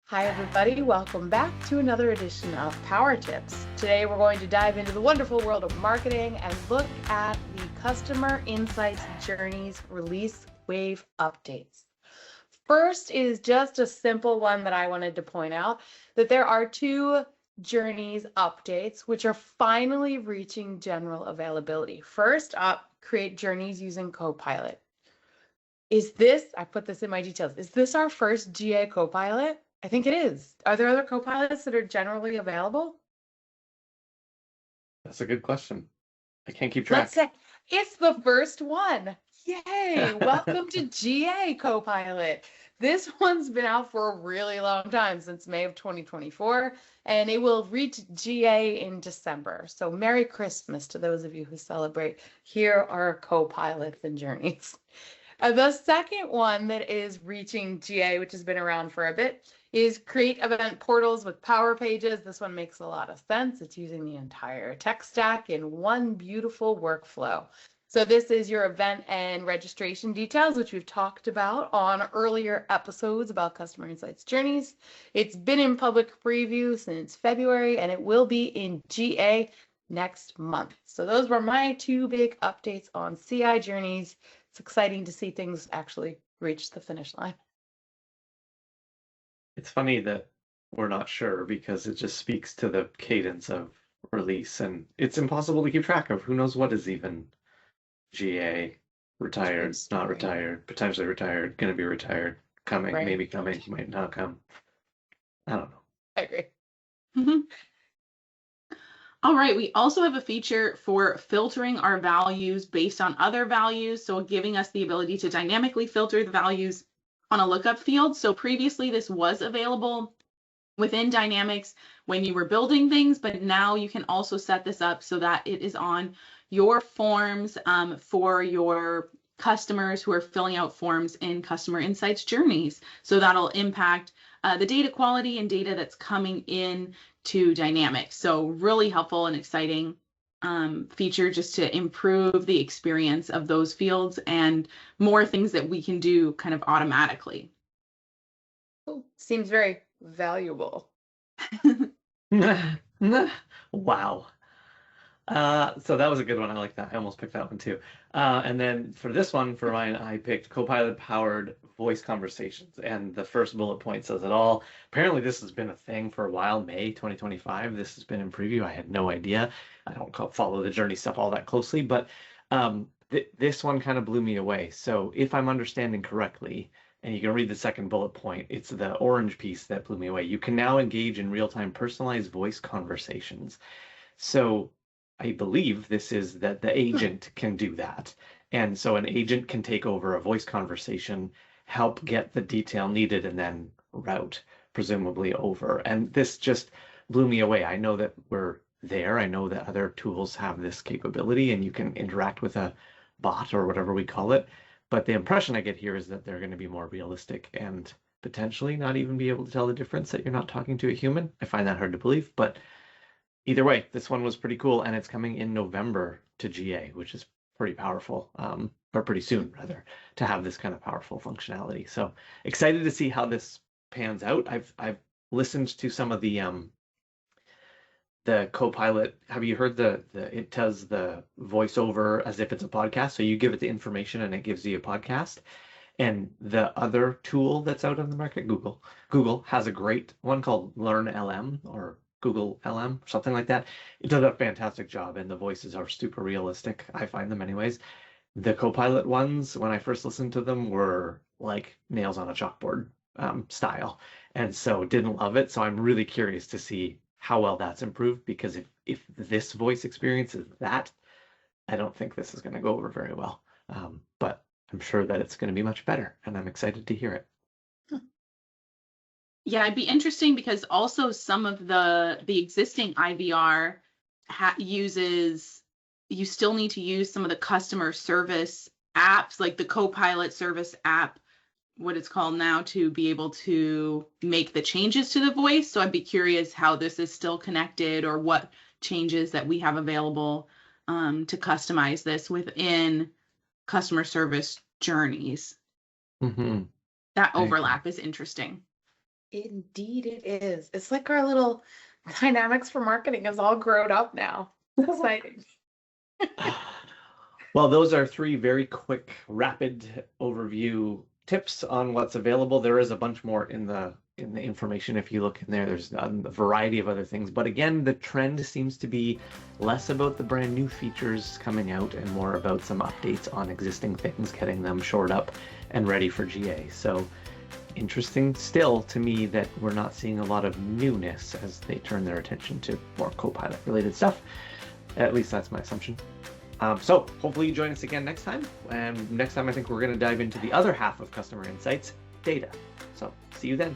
Hi, everybody. Welcome back to another edition of Power Tips. Today, we're going to dive into the wonderful world of marketing and look at the Customer Insights Journeys Release Wave updates. First is just a simple one that I wanted to point out, that there are two Journeys updates, which are finally reaching general availability. First up, create journeys using Copilot. I put this in my details, is this our first GA Copilot? I think it is. Are there other Copilots that are generally available? That's a good question. I can't keep track. Let's say it's the first one. Yay! Welcome to GA Copilot. This one's been out for a really long time, since May of 2024, and it will reach GA in December. So Merry Christmas to those of you who celebrate. Here are Copilots and Journeys. The second one that is reaching GA, which has been around for a bit, is create event portals with Power Pages. This one makes a lot of sense. It's using the entire tech stack in one beautiful workflow. So this is your event and registration details, which we've talked about on earlier episodes about Customer Insights Journeys. It's been in public preview since February, and it will be in GA next month. So those were my two big updates on CI Journeys. It's exciting to see things actually reach the finish line. It's funny that we're not sure because it just speaks to the cadence of release, and it's impossible to keep track of. Who knows what is even GA, retired, not retired, potentially retired, going to be retired, coming, right. Maybe coming, might not come. I don't know. I agree. Mm-hmm. All right, we also have a feature for filtering our values based on other values, so giving us the ability to dynamically filter the values on a lookup field. So previously this was available within Dynamics when you were building things, but now you can also set this up so that it is on your forms for your customers who are filling out forms in Customer Insights Journeys. So that'll impact the data quality and data that's coming in to Dynamics. So really helpful and exciting feature just to improve the experience of those fields and more things that we can do kind of automatically. Seems very valuable. Wow. So that was a good one. I like that. I almost picked that one too. And then for this one, for mine, I picked Copilot-powered voice conversations. And the first bullet point says it all. Apparently, this has been a thing for a while. May 2025. This has been in preview. I had no idea. I don't follow the journey stuff all that closely, but this one kind of blew me away. So if I'm understanding correctly, and you can read the second bullet point, it's the orange piece that blew me away. You can now engage in real-time personalized voice conversations. So I believe this is that the agent can do that. And so an agent can take over a voice conversation, help get the detail needed, and then route, presumably, over. And this just blew me away. I know that we're there. I know that other tools have this capability, and you can interact with a bot or whatever we call it. But the impression I get here is that they're going to be more realistic and potentially not even be able to tell the difference that you're not talking to a human. I find that hard to believe, but either way, this one was pretty cool, and it's coming in November to GA, which is pretty powerful, or pretty soon, rather, to have this kind of powerful functionality. So excited to see how this pans out. I've listened to some of the Copilot. Have you heard it does the voiceover as if it's a podcast? So you give it the information and it gives you a podcast. And the other tool that's out on the market, Google has a great one called Learn LM or Google LM, something like that. It does a fantastic job, and the voices are super realistic. I find them anyways. The Copilot ones, when I first listened to them, were like nails on a chalkboard style. And so didn't love it. So I'm really curious to see how well that's improved, because if this voice experience is that, I don't think this is going to go over very well. But I'm sure that it's going to be much better, and I'm excited to hear it. Yeah, it'd be interesting because also some of the existing IVR you still need to use some of the customer service apps, like the Copilot service app, what it's called now, to be able to make the changes to the voice. So I'd be curious how this is still connected, or what changes that we have available to customize this within customer service journeys. Mm-hmm. That overlap is interesting. Indeed it is. It's like our little dynamics for marketing is all grown up now. Exciting. Well, those are 3 very quick, rapid overview tips on what's available. There is a bunch more in the information. If you look in there, there's a variety of other things. But again, the trend seems to be less about the brand new features coming out and more about some updates on existing things, getting them shored up and ready for GA. So interesting still to me that we're not seeing a lot of newness as they turn their attention to more Copilot related stuff. At least that's my assumption. So hopefully you join us again next time. And next time I think we're going to dive into the other half of customer insights, data. So see you then.